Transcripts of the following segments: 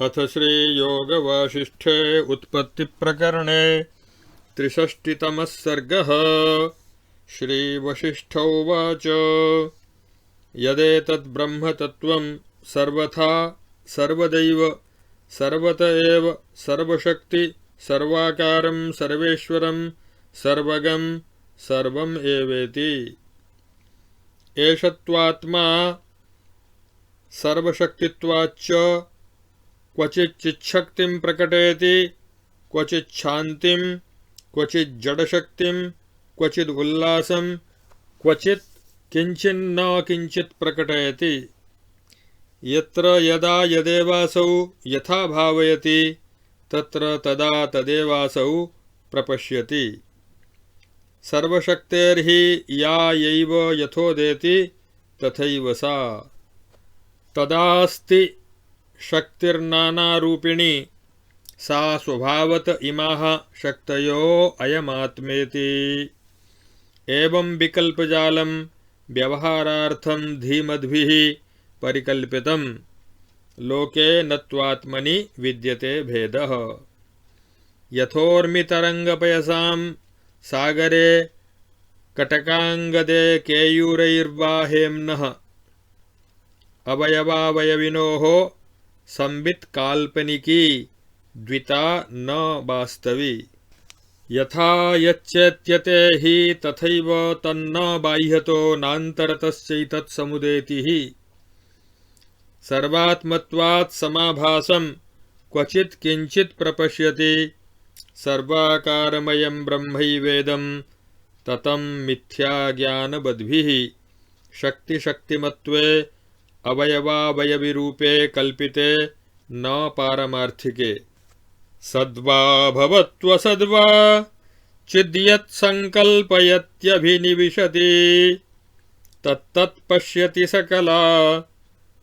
अथ श्रीयोगवासिष्ठे उत्पत्तिप्रकरणे 63तमः सर्गः। श्रीवसिष्ठोवाच यदेतद्ब्रह्मतत्त्वं सर्वथा सर्वदैव सर्वत एव सर्वशक्ति सर्वाकारं सर्वेश्वरं सर्वगं सर्वम् एवेति। एष त्वात्मा सर्वशक्तित्वाच्च क्वचिच्चिच्छक्तिं प्रकटयति, क्वचिच्छान्तिं, क्वचिज्जडशक्तिं, क्वचिद् उल्लासं, क्वचित् किञ्चिन्न किञ्चित् प्रकटयति। यत्र यदा यदेवासौ यथा भावयति तत्र तदा तदेवासौ प्रपश्यति। सर्वशक्तेर्हि या यैव यथोदेति तथैव सा। तदास्ति शक्तिर्नानारूपिणी सा स्वभावत इमाः शक्तयो अयमात्मेति। एवं विकल्पजालं व्यवहारार्थं धीमद्भिः परिकल्पितं लोके न विद्यते भेदः। यथोर्मितरङ्गपयसां सागरे कटकाङ्गदे केयूरैर्वा हेम्नः अवयवावयविनोः संवित् काल्पनिकी द्विता न वास्तवी। यथा यच्चेत्यते हि तथैव तन्न बाह्यतो नान्तरतश्चैतत्समुदेतिः। सर्वात्मत्वात् समाभासं क्वचित् किञ्चित् प्रपश्यति। सर्वाकारमयं ब्रह्मैवेदं ततं मिथ्याज्ञानबद्भिः। शक्तिशक्तिमत्वे अवयवावयविरूपे कल्पिते न पारमार्थिके। सद्वा भवत्वसद्वा चिद्यत् संकल्पयत्यभिनिविशति तत्तत्पश्यति सकला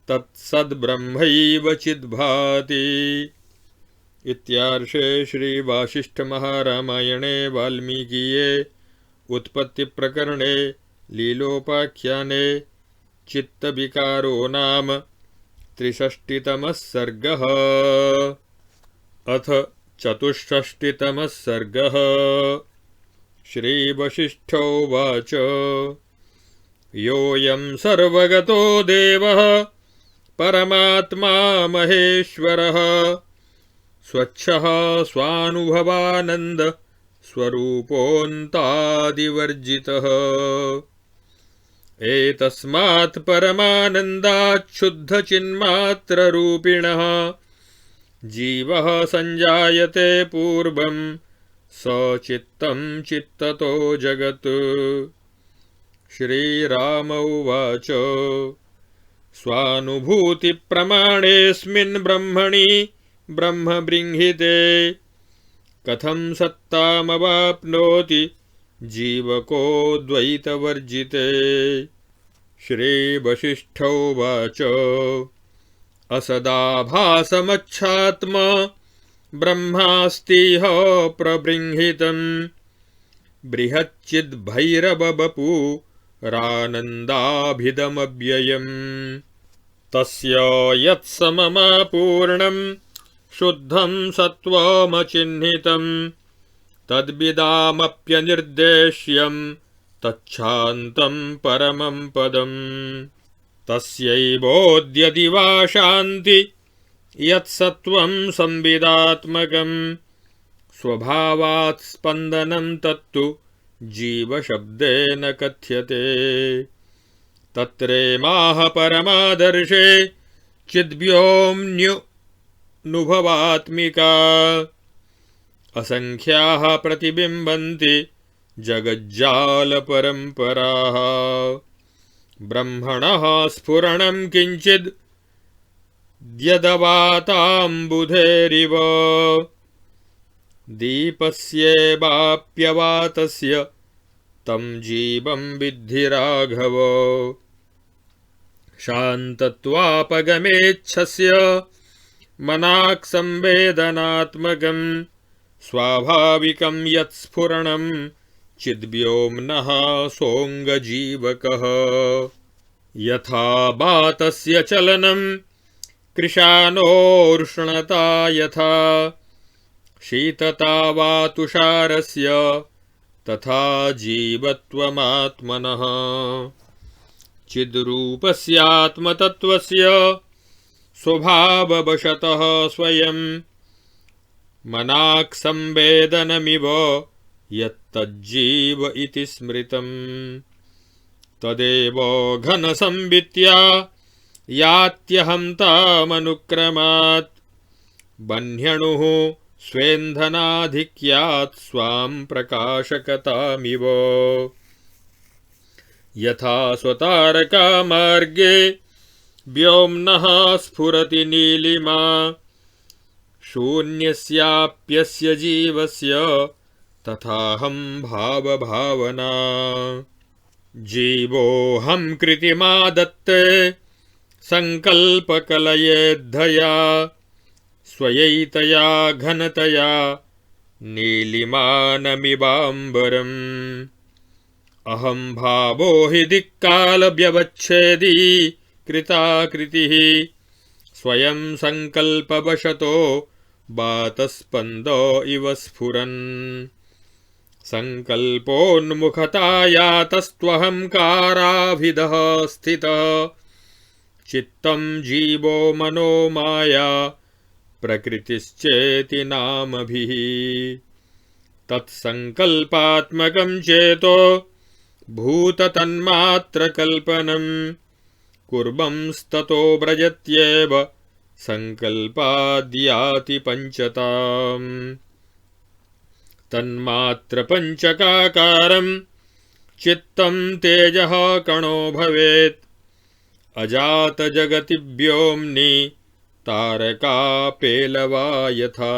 तत्सद्ब्रह्मैव चिद्भाति। इत्यार्षे श्रीवासिष्ठमहारामायणे वाल्मीकीये उत्पत्तिप्रकरणे लीलोपाख्याने चित्तविकारो नाम 63तमः सर्गः। अथ 64तमः सर्गः। श्रीवसिष्ठोवाच योऽयं सर्वगतो देवः परमात्मा महेश्वरः स्वच्छः स्वानुभवानन्द स्वरूपोऽन्तादिवर्जितः। एतस्मात् परमानन्दाच्छुद्धचिन्मात्ररूपिणः जीवः सञ्जायते पूर्वं स चित्तं चित्ततो जगत्। श्रीराम उवाच स्वानुभूतिप्रमाणेऽस्मिन् ब्रह्मणि ब्रह्मबृंहिते कथं सत्तामवाप्नोति जीवको द्वैतवर्जिते। श्रीवसिष्ठोवाच असदाभासमच्छात्मा ब्रह्मास्तिह प्रबृंहितं बृहच्चिद्भैरववपुरानन्दाभिदमव्ययम्। तस्य यत्सममापूर्णं शुद्धं सत्त्वमचिह्नितं तद्विदामप्यनिर्देश्यं तच्छान्तं परमं पदम्। तस्यैवोऽद्य वा शान्ति यत्सत्त्वं संविदात्मकं स्वभावात् स्पन्दनं तत्तु जीवशब्देन कथ्यते। तत्रेमाह परमादर्शे चिद्व्योम्न्युनुभवात्मिका असंख्याः प्रतिबिम्बन्ति जगज्जालपरम्पराः। ब्रह्मणः स्फुरणं किञ्चिद् द्यदवाताम्बुधेरिव दीपस्येवाप्यवातस्य तं जीवं विद्धि राघव। शान्तत्वापगमेच्छस्य मनाक् संवेदनात्मकं स्वाभाविकं यत्स्फुरणं चिद्व्योम्नः सोऽङ्गजीवकः। यथा बातस्य चलनं कृशानोष्णता यथा शीतता वा तुषारस्य तथा जीवत्वमात्मनः चिद्रूपस्यात्मतत्त्वस्य स्वभाववशतः स्वयं मनाक्संवेदनमिव यत्तज्जीव इति स्मृतम् तदेव घनसंवित्या यात्यहं तामनुक्रमात् बह्न्यणुः स्वेन्धनाधिक्यात् स्वां प्रकाशकतामिव यथा स्वतारकामार्गे व्योम्नः स्फुरति नीलिमा शून्यस्याप्यस्य जीवस्य तथाहं भावभावना जीवोऽहं कृतिमादत्ते संकल्पकलयेद्धया स्वयैतया घनतया नीलिमानमिवाम्बरम् अहं भावो हि दिक्कालव्यवच्छेदी कृताकृतिः स्वयं संकल्पवशतो बातस्पन्दो इव स्फुरन् संकल्पोन्मुखतायातस्त्वहंकाराभिधः स्थितः चित्तं जीवो मनो माया प्रकृतिश्चेति नामभिः तत्संकल्पात्मकं चेतो भूततन्मात्रकल्पनं कुर्वंस्ततो व्रजत्येव संकल्पाद्याति पञ्चताम् तन्मात्रपञ्चकाकारं चित्तं तेजः कणो भवेत् अजातजगति व्योम्नि तारकापेलवा यथा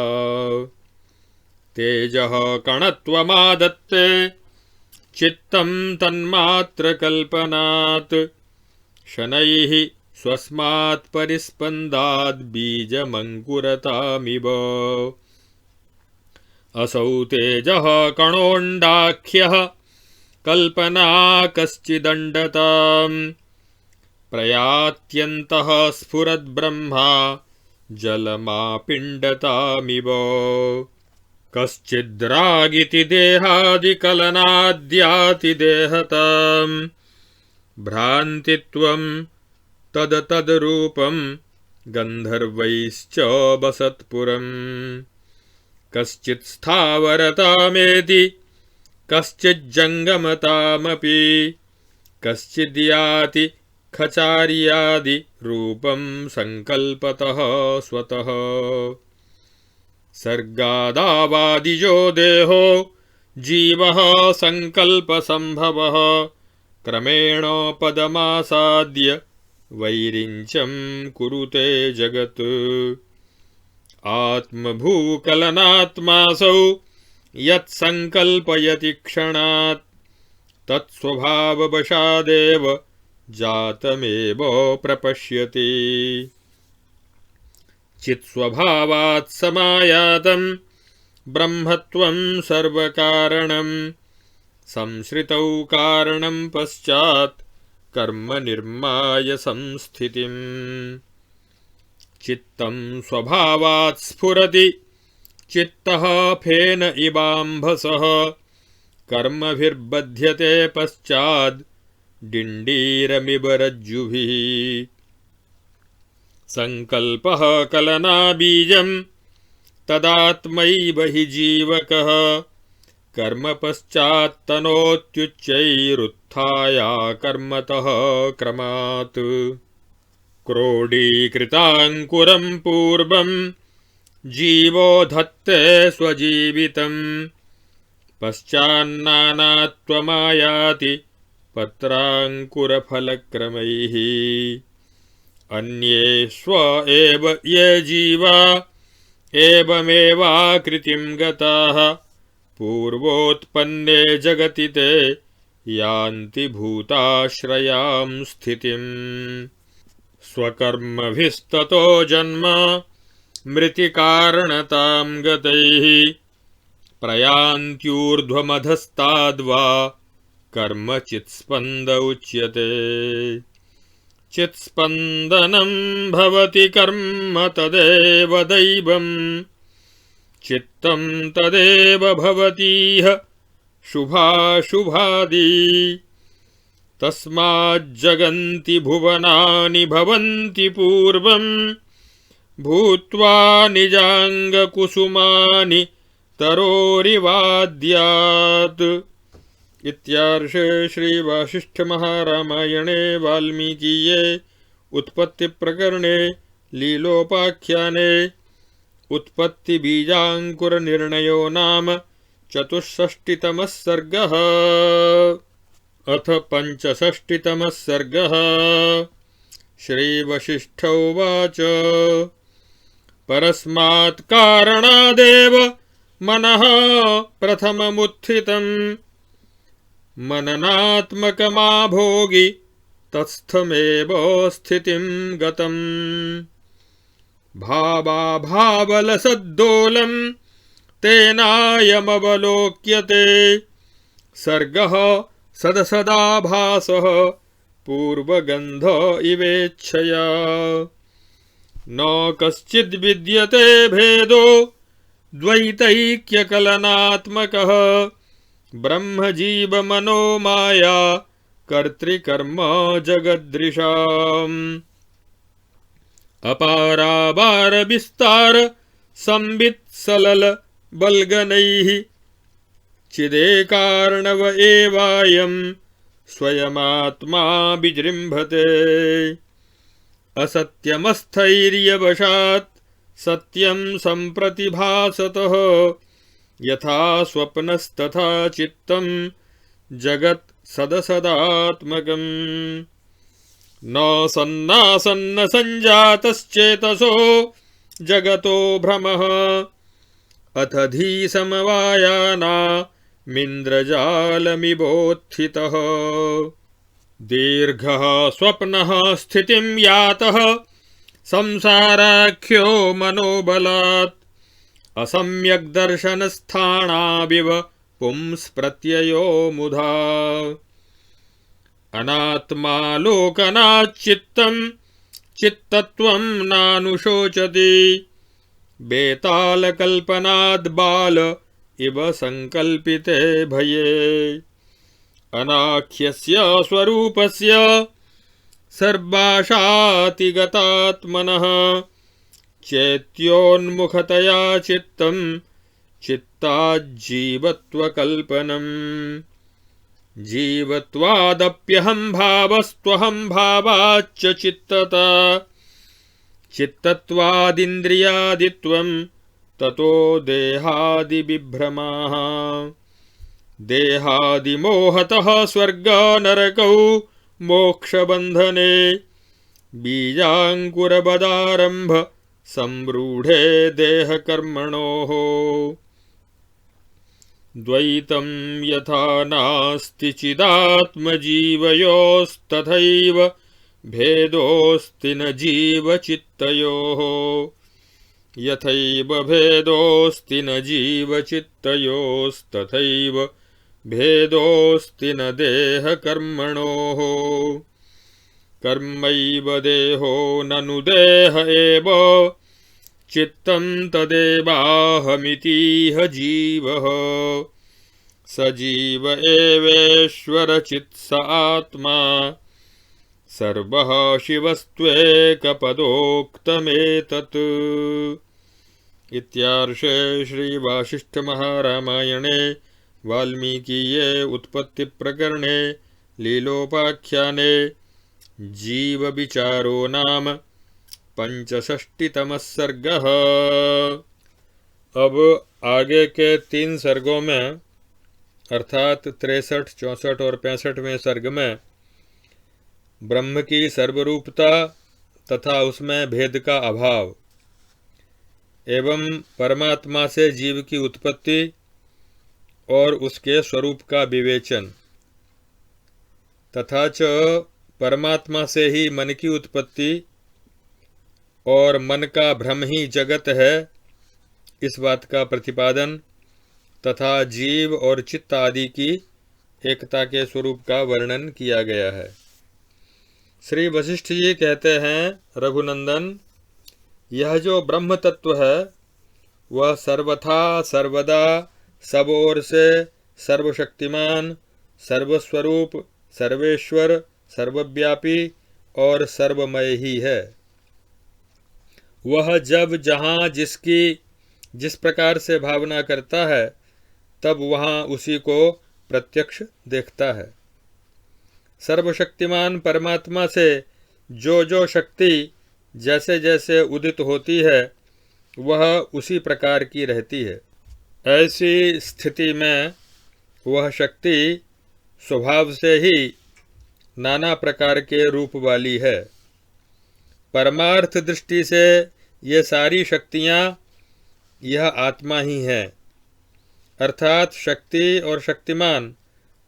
तेजः कणत्वमादत्ते चित्तं तन्मात्रकल्पनात् शनैः स्वस्मात् परिस्पन्दाद् बीजमङ्कुरतामिव असौ तेजः कणोऽण्डाख्यः कल्पना कश्चिदण्डताम् प्रयात्यन्तः स्फुरद्ब्रह्मा जलमापिण्डतामिव कश्चिद्रागिति देहादिकलनाद्याति देहताम् भ्रान्तित्वं तदतद्रूपं गन्धर्वैश्च वसत्पुरम् कश्चित् स्थावरतामेति कश्चिज्जङ्गमतामपि कश्चिद्याति खचार्यादि रूपं संकल्पतः स्वतः सर्गादावादिजो देहो जीवः संकल्पसंभवः क्रमेण पदमासाद्य वैरिञ्चं कुरुते जगत् आत्मभूकलनात्मासौ यत्संकल्पयति क्षणात् तत्स्वभाववशादेव जातमेव प्रपश्यति चित्स्वभावात् समायातं ब्रह्मत्वं सर्वकारणं संश्रितौ कारणं पश्चात् कर्म निर्माय संस्थितिम् चित्तं स्वभावात् स्फुरति चित्तः फेन इवाम्भसः कर्मभिर्बध्यते पश्चात् डिण्डीरमिव रज्जुभिः संकल्पः कलना बीजं तदात्मैव हि जीवकः कर्म पश्चात्तनोत्युच्चैरुत्थाया कर्मतः क्रमात् क्रोडीकृताङ्कुरं पूर्वं जीवो धत्ते स्वजीवितं पश्चान्नानात्वमायाति पत्राङ्कुरफलक्रमैः अन्ये स्व एव ये जीवा एवमेवाकृतिं गताः पूर्वोत्पन्ने जगति ते यान्ति भूताश्रयां स्थितिम् स्वकर्मभिस्ततो जन्म मृतिकारणतां गतैः प्रयान्त्यूर्ध्वमधस्ताद्वा कर्मचित्स्पन्द उच्यते चित्स्पन्दनं भवति कर्म तदेव दैवम् चित्तं तदेव भवतीह शुभाशुभादि तस्माज्जगन्ति भुवनानि भवन्ति पूर्वम् भूत्वा निजाङ्गकुसुमानि तरोरिवाद्यात्। इत्यार्षे श्रीवासिष्ठमहारामायणे वाल्मीकीये उत्पत्तिप्रकरणे लीलोपाख्याने उत्पत्तिबीजाङ्कुरनिर्णयो नाम 64तमः सर्गः। अथ 65तमः सर्गः। श्रीवसिष्ठ उवाच परस्मात् कारणादेव मनः प्रथममुत्थितम् मननात्मकमाभोगि तत्स्थमेव स्थितिं गतम् भावाभावलसद्दोलं तेनायमवलोक्यते सर्गः सदसदाभासः पूर्वगन्ध इवेच्छया न कश्चिद्विद्यते भेदो द्वैतैक्यकलनात्मकः ब्रह्मजीवमनो माया कर्तृकर्म जगदृशाम् अपारावार विस्तार संवित् सलल बल्गनैः चिदेकार्णव एवायं स्वयमात्मा विजृम्भते असत्यमस्थैर्यवशात् सत्यं सम्प्रतिभासतः यथा स्वप्नस्तथा चित्तं जगत् सदसदात्मकम् न सन्नासन्न संजातश्चेतसो जगतो भ्रमः अथ धीसमवायानामिन्द्रजालमिवोत्थितः दीर्घः स्वप्नः स्थितिं यातः संसाराख्यो मनोबलात् असम्यग्दर्शनस्थाणाविव पुंस्प्रत्ययो मुधा अनात्मालोकनाच्चित्तं चित्तत्वं नानुशोचति बेतालकल्पनाद् बाल इव संकल्पिते भये अनाख्यस्य स्वरूपस्य सर्वाशातिगतात्मनः चेत्योन्मुखतया चित्तं चित्ताज्जीवत्वकल्पनम् जीवत्वादप्यहं भावस्त्वहं भावाच्च चित्तता चित्तत्वादिन्द्रियादित्वं ततो देहादिविभ्रमाः देहादिमोहतः स्वर्गनरकौ मोक्षबन्धने बीजाङ्कुरबदारम्भ संरूढे देहकर्मणोः द्वैतं यथा नास्ति चिदात्मजीवयोस्तथैव भेदोऽस्ति न जीवचित्तयोः यथैव भेदोऽस्ति न जीवचित्तयोस्तथैव भेदोऽस्ति न देहकर्मणोः कर्मैव देहो ननु देह एव चित्तं तदेवाहमितीह जीवः स जीव एवेश्वर चित्स आत्मा सर्वः शिवस्त्वेकपदोक्तमेतत्। इत्यार्षे श्रीवासिष्ठमहारामायणे वाल्मीकीये उत्पत्तिप्रकरणे लीलोपाख्याने जीवविचारो नाम 65तमः सर्गः। अब आगे के 3 सर्गों में अर्थात 63, 64 और 65वें सर्ग में ब्रह्म की सर्वरूपता तथा उसमें भेद का अभाव एवं परमात्मा से जीव की उत्पत्ति और उसके स्वरूप का विवेचन तथा च परमात्मा से ही मन की उत्पत्ति और मन का भ्रम ही जगत है, इस बात का प्रतिपादन तथा जीव और चित्त आदि की एकता के स्वरूप का वर्णन किया गया है। श्री वशिष्ठ जी कहते हैं, रघुनंदन, यह जो ब्रह्म तत्व है वह सर्वथा सर्वदा सब ओर से सर्वशक्तिमान, सर्वस्वरूप, सर्वेश्वर, सर्वव्यापी और सर्वमय ही है। वह जब जहाँ जिसकी जिस प्रकार से भावना करता है तब वहाँ उसी को प्रत्यक्ष देखता है। सर्वशक्तिमान परमात्मा से जो जो शक्ति जैसे जैसे उदित होती है वह उसी प्रकार की रहती है। ऐसी स्थिति में वह शक्ति स्वभाव से ही नाना प्रकार के रूप वाली है। परमार्थ दृष्टि से ये सारी शक्तियाँ यह आत्मा ही है, अर्थात शक्ति और शक्तिमान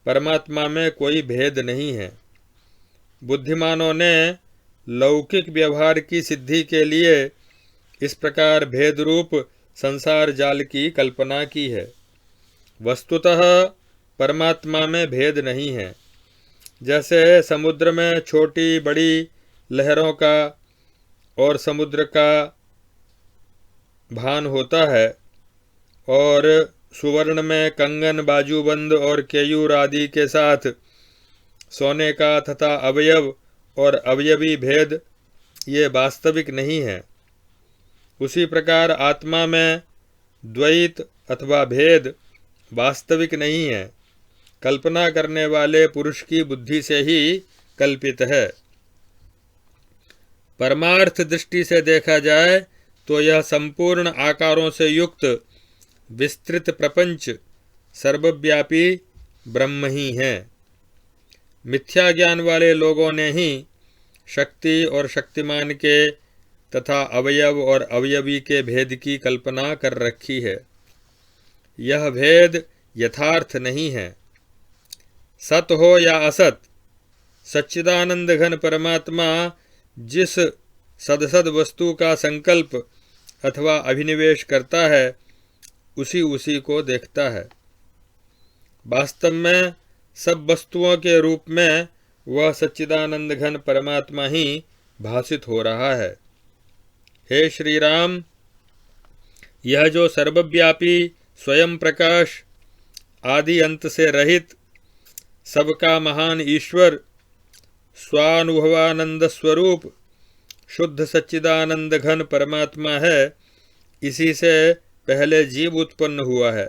परमात्मा में कोई भेद नहीं है। बुद्धिमानों ने लौकिक व्यवहार की सिद्धि के लिए इस प्रकार भेद रूप संसार जाल की कल्पना की है। वस्तुतः परमात्मा में भेद नहीं है। जैसे समुद्र में छोटी बड़ी लहरों का और समुद्र का भान होता है और सुवर्ण में कंगन, बाजूबंद और केयूर आदि के साथ सोने का तथा अवयव और अवयवी भेद ये वास्तविक नहीं है, उसी प्रकार आत्मा में द्वैत अथवा भेद वास्तविक नहीं है, कल्पना करने वाले पुरुष की बुद्धि से ही कल्पित है। परमार्थ दृष्टि से देखा जाए तो यह संपूर्ण आकारों से युक्त विस्तृत प्रपंच सर्वव्यापी ब्रह्म ही है। मिथ्या ज्ञान वाले लोगों ने ही शक्ति और शक्तिमान के तथा अवयव और अवयवी के भेद की कल्पना कर रखी है। यह भेद यथार्थ नहीं है। सत हो या असत, सच्चिदानंद घन परमात्मा जिस सदसद वस्तु का संकल्प अथवा अभिनिवेश करता है उसी उसी को देखता है। वास्तव में सब वस्तुओं के रूप में वह सच्चिदानंद घन परमात्मा ही भासित हो रहा है। हे श्री राम, यह जो सर्वव्यापी स्वयं प्रकाश आदि अंत से रहित सबका महान ईश्वर स्वानुभवानंद स्वरूप शुद्ध सच्चिदानंद घन परमात्मा है, इसी से पहले जीव उत्पन्न हुआ है।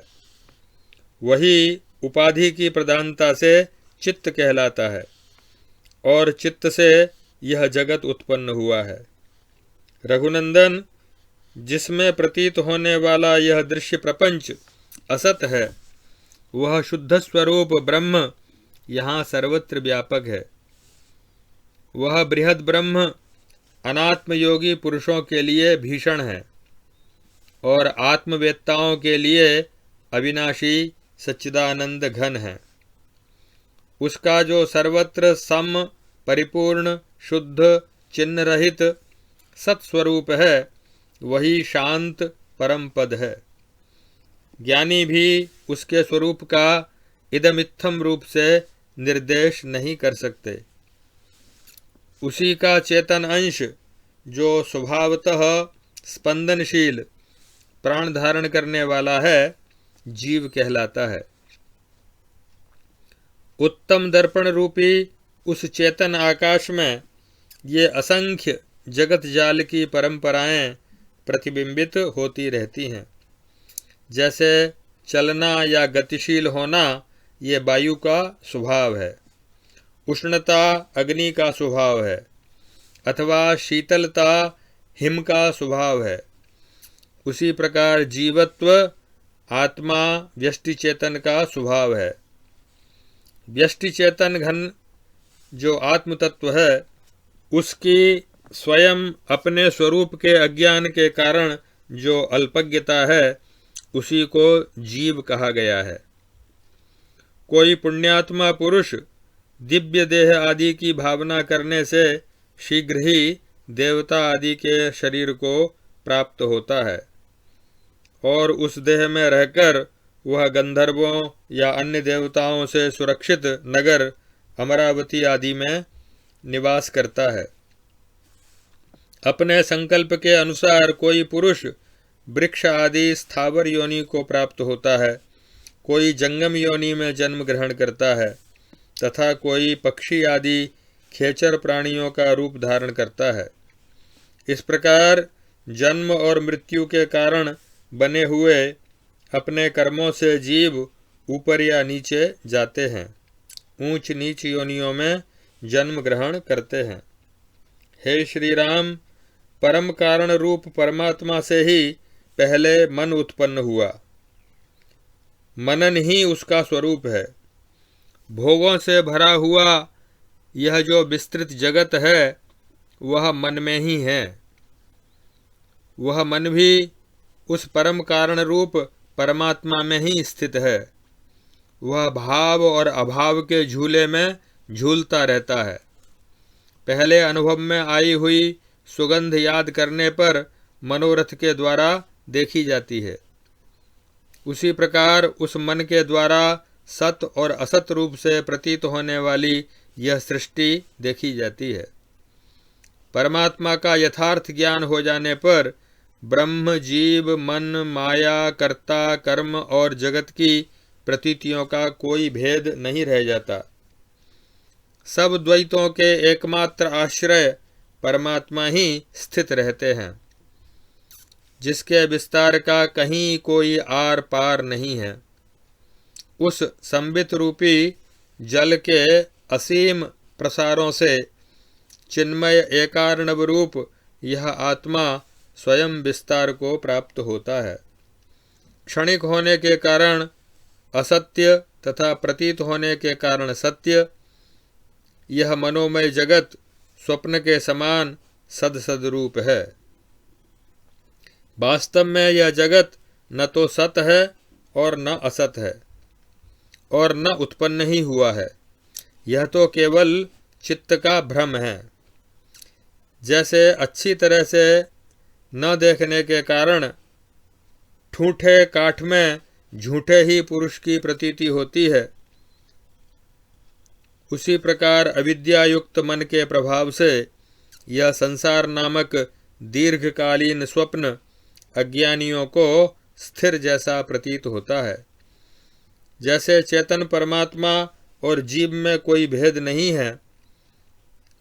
वही उपाधि की प्रधानता से चित्त कहलाता है और चित्त से यह जगत उत्पन्न हुआ है। रघुनंदन, जिसमें प्रतीत होने वाला यह दृश्य प्रपंच असत है, वह शुद्ध स्वरूप ब्रह्म यहाँ सर्वत्र व्यापक है। वह बृहद ब्रह्म अनात्म योगी पुरुषों के लिए भीषण है और आत्मवेत्ताओं के लिए अविनाशी सच्चिदानंद घन है। उसका जो सर्वत्र सम परिपूर्ण शुद्ध चिन्ह रहित सत्स्वरूप है वही शांत परम पद है। ज्ञानी भी उसके स्वरूप का इदमित्थम रूप से निर्देश नहीं कर सकते। उसी का चेतन अंश जो स्वभावतः स्पंदनशील प्राण धारण करने वाला है जीव कहलाता है। उत्तम दर्पण रूपी उस चेतन आकाश में ये असंख्य जगत जाल की परंपराएं प्रतिबिंबित होती रहती हैं। जैसे चलना या गतिशील होना ये वायु का स्वभाव है, उष्णता अग्नि का स्वभाव है अथवा शीतलता हिम का स्वभाव है, उसी प्रकार जीवत्व आत्मा व्यष्टि चेतन का स्वभाव है। व्यष्टि चेतन घन जो आत्म तत्व है उसकी स्वयं अपने स्वरूप के अज्ञान के कारण जो अल्पज्ञता है उसी को जीव कहा गया है। कोई पुण्यात्मा पुरुष दिव्य देह आदि की भावना करने से शीघ्र ही देवता आदि के शरीर को प्राप्त होता है और उस देह में रहकर वह गंधर्वों या अन्य देवताओं से सुरक्षित नगर अमरावती आदि में निवास करता है। अपने संकल्प के अनुसार कोई पुरुष वृक्ष आदि स्थावर योनि को प्राप्त होता है, कोई जंगम योनि में जन्म ग्रहण करता है तथा कोई पक्षी आदि खेचर प्राणियों का रूप धारण करता है। इस प्रकार जन्म और मृत्यु के कारण बने हुए अपने कर्मों से जीव ऊपर या नीचे जाते हैं, ऊंच नीच योनियों में जन्म ग्रहण करते हैं। हे श्री राम, परम कारण रूप परमात्मा से ही पहले मन उत्पन्न हुआ। मनन ही उसका स्वरूप है। भोगों से भरा हुआ यह जो विस्तृत जगत है वह मन में ही है। वह मन भी उस परम कारण रूप परमात्मा में ही स्थित है। वह भाव और अभाव के झूले में झूलता रहता है। पहले अनुभव में आई हुई सुगंध याद करने पर मनोरथ के द्वारा देखी जाती है। उसी प्रकार उस मन के द्वारा सत और असत रूप से प्रतीत होने वाली यह सृष्टि देखी जाती है। परमात्मा का यथार्थ ज्ञान हो जाने पर ब्रह्म, जीव, मन, माया, कर्ता, कर्म और जगत की प्रतीतियों का कोई भेद नहीं रह जाता। सब द्वैतों के एकमात्र आश्रय परमात्मा ही स्थित रहते हैं, जिसके विस्तार का कहीं कोई आर पार नहीं है। उस संबित रूपी जल के असीम प्रसारों से चिन्मय एकार्णव रूप यह आत्मा स्वयं विस्तार को प्राप्त होता है। क्षणिक होने के कारण असत्य तथा प्रतीत होने के कारण सत्य, यह मनोमय जगत स्वप्न के समान सद रूप है। वास्तव में यह जगत न तो सत है और न असत है और न उत्पन्न ही हुआ है। यह तो केवल चित्त का भ्रम है। जैसे अच्छी तरह से न देखने के कारण ठूठे काठ में झूठे ही पुरुष की प्रतीति होती है, उसी प्रकार अविद्यायुक्त मन के प्रभाव से यह संसार नामक दीर्घकालीन स्वप्न अज्ञानियों को स्थिर जैसा प्रतीत होता है। जैसे चेतन परमात्मा और जीव में कोई भेद नहीं है,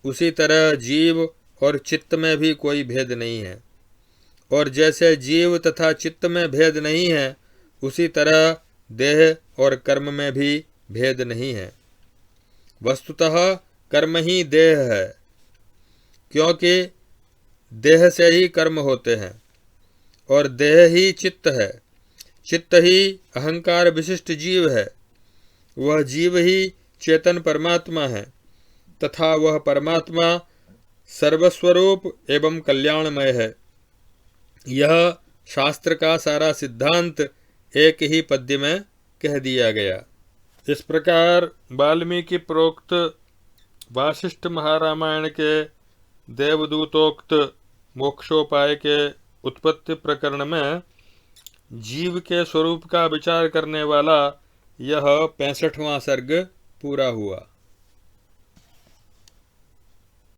उसी तरह जीव और चित्त में भी कोई भेद नहीं है। और जैसे जीव तथा चित्त में भेद नहीं है, उसी तरह देह और कर्म में भी भेद नहीं है। वस्तुतः कर्म ही देह है, क्योंकि देह से ही कर्म होते हैं और देह ही चित्त है। चित्त ही अहंकार विशिष्ट जीव है। वह जीव ही चेतन परमात्मा है तथा वह परमात्मा सर्वस्वरूप एवं कल्याणमय है। यह शास्त्र का सारा सिद्धांत एक ही पद्य में कह दिया गया। इस प्रकार वाल्मीकि प्रोक्त वासिष्ठ महारामायण के देवदूतोक्त मोक्षोपाय के उत्पत्ति प्रकरण में जीव के स्वरूप का विचार करने वाला यह 65वां सर्ग पूरा हुआ।